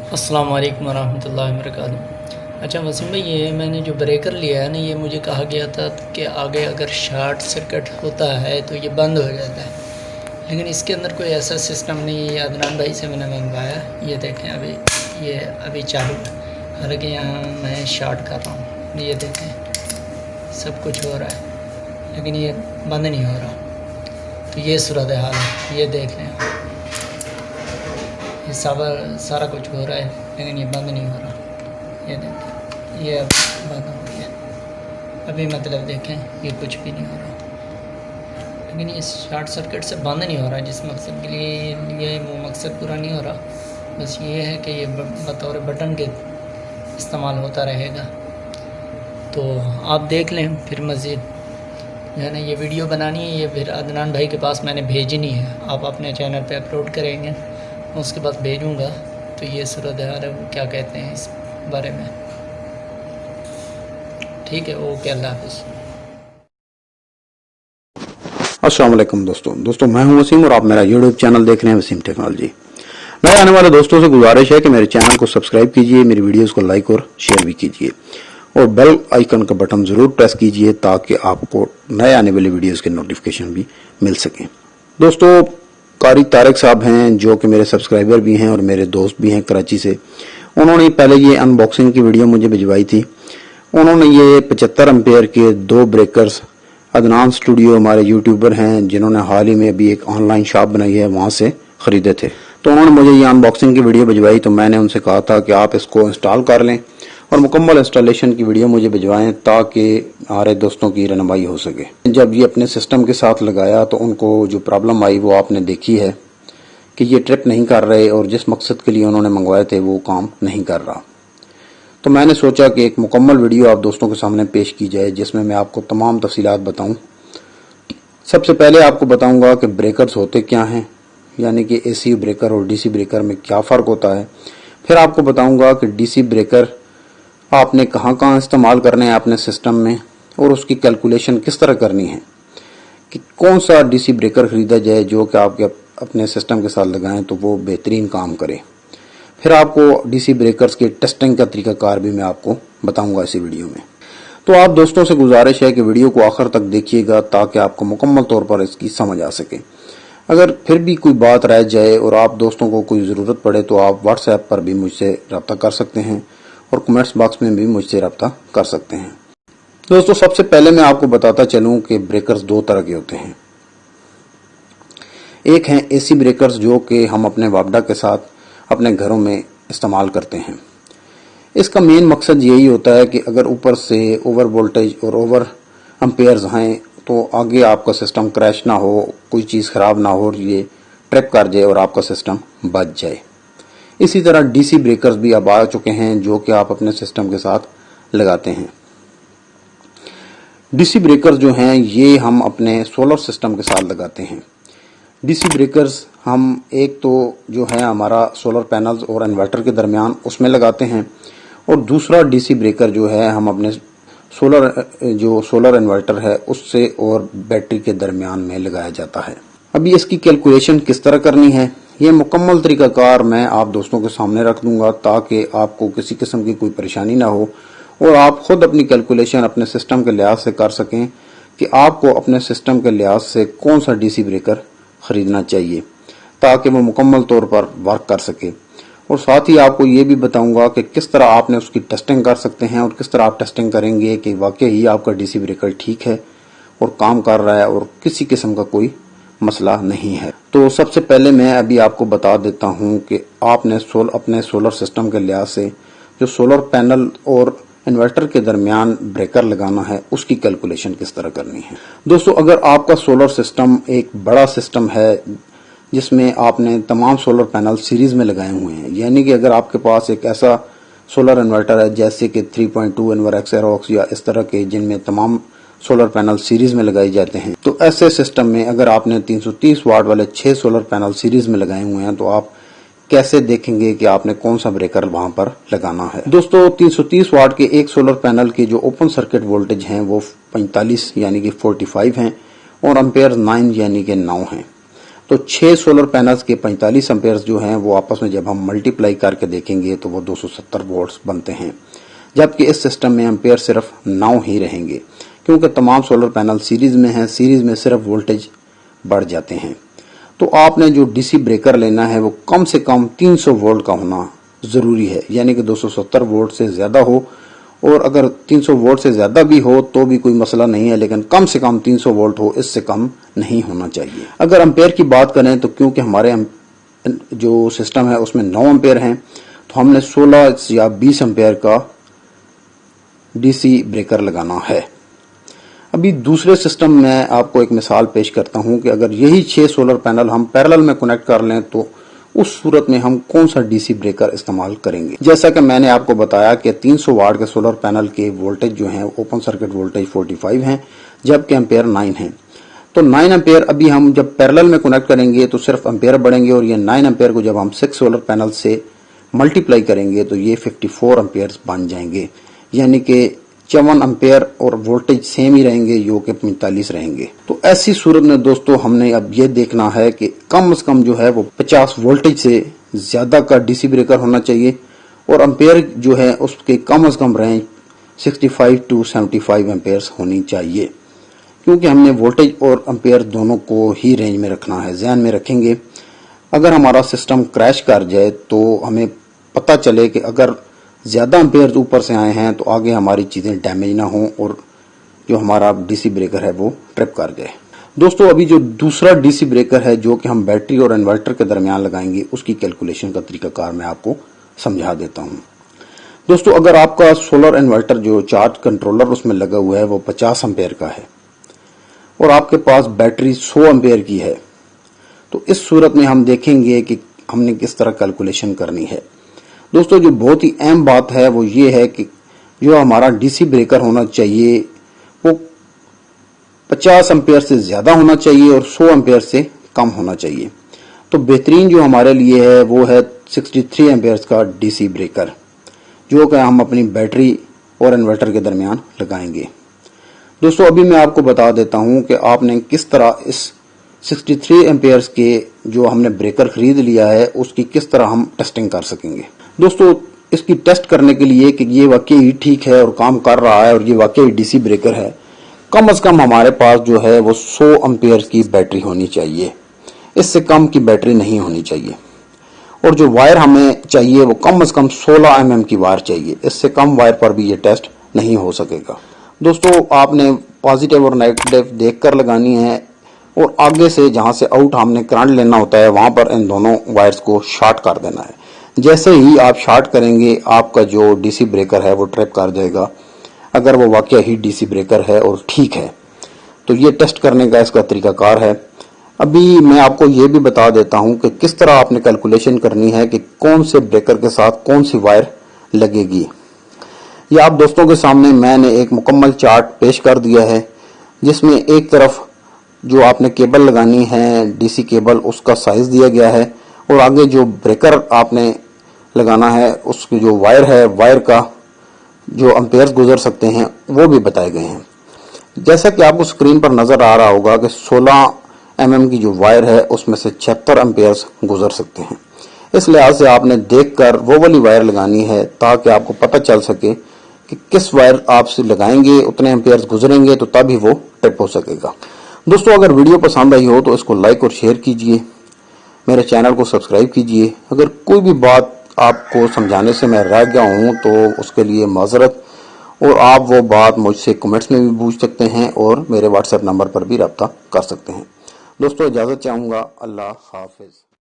السلام علیکم ورحمۃ اللہ وبرکاتہ۔ اچھا وسیم بھائی، یہ میں نے جو بریکر لیا ہے نا، یہ مجھے کہا گیا تھا کہ آگے اگر شارٹ سرکٹ ہوتا ہے تو یہ بند ہو جاتا ہے، لیکن اس کے اندر کوئی ایسا سسٹم نہیں ہے۔ یہ عدنان بھائی سے میں نے منگوایا، یہ دیکھیں ابھی چالو ہے، حالانکہ یہاں میں شارٹ کر رہا ہوں، یہ دیکھیں سب کچھ ہو رہا ہے لیکن یہ بند نہیں ہو رہا۔ تو یہ صورتحال ہے، یہ دیکھ لیں، یہ سارا کچھ ہو رہا ہے لیکن یہ بند نہیں ہو رہا۔ یہ دیکھیں، یہ اب بند ہو گیا، ابھی مطلب دیکھیں یہ کچھ بھی نہیں ہو رہا، لیکن یہ شارٹ سرکٹ سے بند نہیں ہو رہا۔ جس مقصد کے لیے یہ وہ مقصد پورا نہیں ہو رہا، بس یہ ہے کہ یہ بطور بٹن کے استعمال ہوتا رہے گا۔ تو آپ دیکھ لیں، پھر مزید جو ہے نا یہ ویڈیو بنانی ہے، یہ پھر عدنان بھائی کے پاس میں نے بھیجنی ہے، آپ اپنے چینل پہ اپلوڈ کریں گے، میں اس کے پاس بھیجوں گا۔ تو یہ صورتحال ہے، وہ کیا کہتے ہیں اس بارے میں۔ ٹھیک ہے، اوکے، اللہ حافظ۔ السلام علیکم دوستوں میں ہوں وسیم اور آپ میرا یوٹیوب چینل دیکھ رہے ہیں وسیم ٹیکنالوجی۔ نئے آنے والے دوستوں سے گزارش ہے کہ میرے چینل کو سبسکرائب کیجئے، میری ویڈیوز کو لائک اور شیئر بھی کیجئے اور بیل آئیکن کا بٹن ضرور پریس کیجئے تاکہ آپ کو نئے آنے والی ویڈیوز کے نوٹیفیکیشن بھی مل سکیں۔ دوستوں، قاری طارق صاحب ہیں جو کہ میرے سبسکرائبر بھی ہیں اور میرے دوست بھی ہیں کراچی سے۔ انہوں نے پہلے یہ ان باکسنگ کی ویڈیو مجھے بھجوائی تھی۔ انہوں نے یہ 75 امپیئر کے 2 بریکرز عدنان اسٹوڈیو ہمارے یوٹیوبر ہیں جنہوں نے حال ہی میں ابھی ایک آن لائن شاپ بنائی ہے، وہاں سے خریدے تھے۔ تو انہوں نے مجھے یہ ان باکسنگ کی ویڈیو بھجوائی، تو میں نے ان سے کہا تھا کہ آپ اس کو انسٹال کر لیں اور مکمل انسٹالیشن کی ویڈیو مجھے بھجوائیں تاکہ ہمارے دوستوں کی رہنمائی ہو سکے۔ جب یہ اپنے سسٹم کے ساتھ لگایا تو ان کو جو پرابلم آئی وہ آپ نے دیکھی ہے کہ یہ ٹرپ نہیں کر رہے اور جس مقصد کے لیے انہوں نے منگوائے تھے وہ کام نہیں کر رہا۔ تو میں نے سوچا کہ ایک مکمل ویڈیو آپ دوستوں کے سامنے پیش کی جائے جس میں آپ کو تمام تفصیلات بتاؤں۔ سب سے پہلے آپ کو بتاؤں گا کہ بریکرز ہوتے کیا ہیں، یعنی کہ اے سی بریکر اور ڈی سی بریکر میں کیا فرق ہوتا ہے۔ پھر آپ کو بتاؤں گا کہ ڈی سی بریکر آپ نے کہاں کہاں استعمال کرنے ہیں اپنے سسٹم میں اور اس کی کیلکولیشن کس طرح کرنی ہے، کہ کون سا ڈی سی بریکر خریدا جائے جو کہ آپ کے اپنے سسٹم کے ساتھ لگائیں تو وہ بہترین کام کرے۔ پھر آپ کو ڈی سی بریکرز کی ٹیسٹنگ کا طریقہ کار بھی میں آپ کو بتاؤں گا اسی ویڈیو میں۔ تو آپ دوستوں سے گزارش ہے کہ ویڈیو کو آخر تک دیکھیے گا تاکہ آپ کو مکمل طور پر اس کی سمجھ آ سکے۔ اگر پھر بھی کوئی بات رہ جائے اور آپ دوستوں کو کوئی ضرورت پڑے تو آپ واٹس ایپ پر بھی مجھ سے رابطہ کر سکتے ہیں اور کمنٹس باکس میں بھی مجھ سے رابطہ کر سکتے ہیں۔ دوستوں، سب سے پہلے میں آپ کو بتاتا چلوں کہ بریکرز 2 طرح کے ہوتے ہیں۔ ایک ہیں اے سی بریکرز جو کہ ہم اپنے واپڈا کے ساتھ اپنے گھروں میں استعمال کرتے ہیں۔ اس کا مین مقصد یہی ہوتا ہے کہ اگر اوپر سے اوور وولٹیج اور اوور امپیئرز ہیں تو آگے آپ کا سسٹم کریش نہ ہو، کوئی چیز خراب نہ ہو اور یہ ٹرپ کر جائے اور آپ کا سسٹم بچ جائے۔ اسی طرح ڈی سی بریکرز بھی اب آ چکے ہیں جو کہ آپ اپنے سسٹم کے ساتھ لگاتے ہیں۔ ڈی سی بریکرز جو ہیں یہ ہم اپنے سولر سسٹم کے ساتھ لگاتے ہیں۔ ڈی سی بریکرز ہم ایک تو جو ہے ہمارا سولر پینلز اور انورٹر کے درمیان اس میں لگاتے ہیں، اور دوسرا ڈی سی بریکر جو ہے ہم اپنے سولر انورٹر ہے اس سے اور بیٹری کے درمیان میں لگایا جاتا ہے۔ ابھی اس کی کیلکولیشن کس طرح کرنی ہے یہ مکمل طریقہ کار میں آپ دوستوں کے سامنے رکھ دوں گا تاکہ آپ کو کسی قسم کی کوئی پریشانی نہ ہو اور آپ خود اپنی کیلکولیشن اپنے سسٹم کے لحاظ سے کر سکیں کہ آپ کو اپنے سسٹم کے لحاظ سے کون سا ڈی سی بریکر خریدنا چاہیے تاکہ وہ مکمل طور پر ورک کر سکے۔ اور ساتھ ہی آپ کو یہ بھی بتاؤں گا کہ کس طرح آپ نے اس کی ٹیسٹنگ کر سکتے ہیں اور کس طرح آپ ٹیسٹنگ کریں گے کہ واقعی آپ کا ڈی سی بریکر ٹھیک ہے اور کام کر رہا ہے اور کسی قسم کا کوئی مسئلہ نہیں ہے۔ تو سب سے پہلے میں ابھی آپ کو بتا دیتا ہوں کہ آپ نے اپنے سولر سسٹم کے لحاظ سے جو سولر پینل اور انورٹر کے درمیان بریکر لگانا ہے اس کی کیلکولیشن کس طرح کرنی ہے۔ دوستو، اگر آپ کا سولر سسٹم ایک بڑا سسٹم ہے جس میں آپ نے تمام سولر پینل سیریز میں لگائے ہوئے ہیں، یعنی کہ اگر آپ کے پاس ایک ایسا سولر انورٹر ہے جیسے کہ 3.2 انور ایکس ایروکس یا اس طرح کے جن میں تمام سولر پینل سیریز میں لگائی جاتے ہیں، تو ایسے سسٹم میں اگر آپ نے 330 واٹ والے 6 سولر پینل سیریز میں لگائے ہوئے ہیں تو آپ کیسے دیکھیں گے کہ آپ نے کون سا بریکر وہاں پر لگانا ہے۔ دوستو، 330 واٹ کے ایک سولر پینل کے جو اوپن سرکٹ وولٹیج ہیں وہ 45 یعنی کہ 45 ہیں اور امپیئر 9 یعنی کہ 9 ہیں۔ تو 6 سولر پینلز کے 45 امپیئرز جو ہیں وہ آپس میں جب ہم ملٹیپلائی کر کے دیکھیں گے تو وہ 270 وولٹس بنتے ہیں، جبکہ اس سسٹم میں امپیئر صرف 9 ہی رہیں گے، کیونکہ تمام سولر پینل سیریز میں ہیں، سیریز میں صرف وولٹیج بڑھ جاتے ہیں۔ تو آپ نے جو ڈی سی بریکر لینا ہے وہ کم سے کم 300 وولٹ کا ہونا ضروری ہے، یعنی کہ 270 وولٹ سے زیادہ ہو، اور اگر 300 وولٹ سے زیادہ بھی ہو تو بھی کوئی مسئلہ نہیں ہے، لیکن کم سے کم 300 وولٹ ہو، اس سے کم نہیں ہونا چاہیے۔ اگر امپیئر کی بات کریں تو کیونکہ ہمارے جو سسٹم ہے اس میں 9 امپیئر ہیں، تو ہم نے 16 یا 20 امپیئر کا ڈی سی بریکر لگانا ہے۔ ابھی دوسرے سسٹم میں آپ کو ایک مثال پیش کرتا ہوں کہ اگر یہی 6 سولر پینل ہم پیرلل میں کنیکٹ کر لیں تو اس صورت میں ہم کون سا ڈی سی بریکر استعمال کریں گے۔ جیسا کہ میں نے آپ کو بتایا کہ 300 واٹ کے سولر پینل کے وولٹیج جو ہیں اوپن سرکٹ وولٹیج 45 ہیں، جبکہ امپیئر 9 ہیں۔ تو 9 امپیئر ابھی ہم جب پیرلل میں کنیکٹ کریں گے تو صرف امپیئر بڑھیں گے، اور یہ 9 امپیئر کو جب ہم 6 سولر پینل سے ملٹیپلائی کریں گے تو یہ 54 امپیئر بن جائیں گے، یعنی کہ 54 امپیئر اور وولٹیج سیم ہی رہیں گے، جو کہ 45 رہیں گے۔ تو ایسی صورت میں دوستو ہم نے اب یہ دیکھنا ہے کہ کم از کم جو ہے وہ 50 وولٹیج سے زیادہ کا ڈی سی بریکر ہونا چاہیے، اور امپیئر جو ہے اس کے کم از کم رینج 65 to 75 امپیئرز ہونی چاہیے، کیونکہ ہم نے وولٹیج اور امپیئر دونوں کو ہی رینج میں رکھنا ہے، ذہن میں رکھیں گے۔ اگر ہمارا سسٹم کریش کر جائے تو ہمیں پتہ چلے کہ اگر زیادہ امپیئر اوپر سے آئے ہیں تو آگے ہماری چیزیں ڈیمیج نہ ہوں اور جو ہمارا ڈی سی بریکر ہے وہ ٹرپ کر جائے۔ دوستو ابھی جو دوسرا ڈی سی بریکر ہے جو کہ ہم بیٹری اور انورٹر کے درمیان لگائیں گے، اس کی کیلکولیشن کا طریقہ کار میں آپ کو سمجھا دیتا ہوں۔ دوستو اگر آپ کا سولر انورٹر جو چارج کنٹرولر اس میں لگا ہوا ہے وہ 50 امپیئر کا ہے اور آپ کے پاس بیٹری 100 امپیئر کی ہے، تو اس صورت میں ہم دیکھیں گے کہ ہم نے کس طرح کیلکولیشن کرنی ہے۔ دوستو جو بہت ہی اہم بات ہے وہ یہ ہے کہ جو ہمارا ڈی سی بریکر ہونا چاہیے وہ 50 امپیئر سے زیادہ ہونا چاہیے اور 100 امپیئر سے کم ہونا چاہیے۔ تو بہترین جو ہمارے لیے ہے وہ ہے 63 امپیئر کا ڈی سی بریکر، جو کہ ہم اپنی بیٹری اور انورٹر کے درمیان لگائیں گے۔ دوستو ابھی میں آپ کو بتا دیتا ہوں کہ آپ نے کس طرح اس 63 امپیئرز کے جو ہم نے بریکر خرید لیا ہے اس کی کس طرح ہم ٹیسٹنگ کر سکیں گے۔ دوستو اس کی ٹیسٹ کرنے کے لیے کہ یہ واقعی ٹھیک ہے اور کام کر رہا ہے اور یہ واقعی ڈی سی بریکر ہے، کم از کم ہمارے پاس جو ہے وہ 100 امپیئر کی بیٹری ہونی چاہیے، اس سے کم کی بیٹری نہیں ہونی چاہیے، اور جو وائر ہمیں چاہیے وہ کم از کم 16 mm کی وائر چاہیے، اس سے کم وائر پر بھی یہ ٹیسٹ نہیں ہو سکے گا۔ دوستو آپ نے پازیٹیو اور نیگیٹو دیکھ کر لگانی ہے، اور آگے سے جہاں سے آؤٹ ہم نے کرنٹ لینا ہوتا ہے وہاں پر ان دونوں وائرز کو شارٹ کر دینا ہے۔ جیسے ہی آپ شارٹ کریں گے آپ کا جو ڈی سی بریکر ہے وہ ٹرپ کر جائے گا، اگر وہ واقعہ ہی ڈی سی بریکر ہے اور ٹھیک ہے۔ تو یہ ٹیسٹ کرنے کا اس کا طریقہ کار ہے۔ ابھی میں آپ کو یہ بھی بتا دیتا ہوں کہ کس طرح آپ نے کیلکولیشن کرنی ہے کہ کون سے بریکر کے ساتھ کون سی وائر لگے گی۔ یہ آپ دوستوں کے سامنے میں نے ایک مکمل چارٹ پیش کر دیا ہے، جس میں ایک طرف جو آپ نے کیبل لگانی ہے ڈی سی کیبل اس کا سائز دیا گیا ہے، اور آگے جو بریکر آپ نے لگانا ہے اس کی جو وائر ہے، وائر کا جو امپیئرز گزر سکتے ہیں وہ بھی بتائے گئے ہیں۔ جیسا کہ آپ کو سکرین پر نظر آ رہا ہوگا کہ 16 mm کی جو وائر ہے اس میں سے 76 امپیئرز گزر سکتے ہیں۔ اس لحاظ سے آپ نے دیکھ کر وہ والی وائر لگانی ہے تاکہ آپ کو پتہ چل سکے کہ کس وائر آپ سے لگائیں گے اتنے امپیئرز گزریں گے تو تب ہی وہ ٹرپ ہو سکے گا۔ دوستو اگر ویڈیو پسند آئی ہو تو اس کو لائک اور شیئر کیجئے، میرے چینل کو سبسکرائب کیجئے۔ اگر کوئی بھی بات آپ کو سمجھانے سے میں رہ گیا ہوں تو اس کے لیے معذرت، اور آپ وہ بات مجھ سے کمنٹس میں بھی پوچھ سکتے ہیں اور میرے واٹس ایپ نمبر پر بھی رابطہ کر سکتے ہیں۔ دوستو اجازت چاہوں گا، اللہ حافظ۔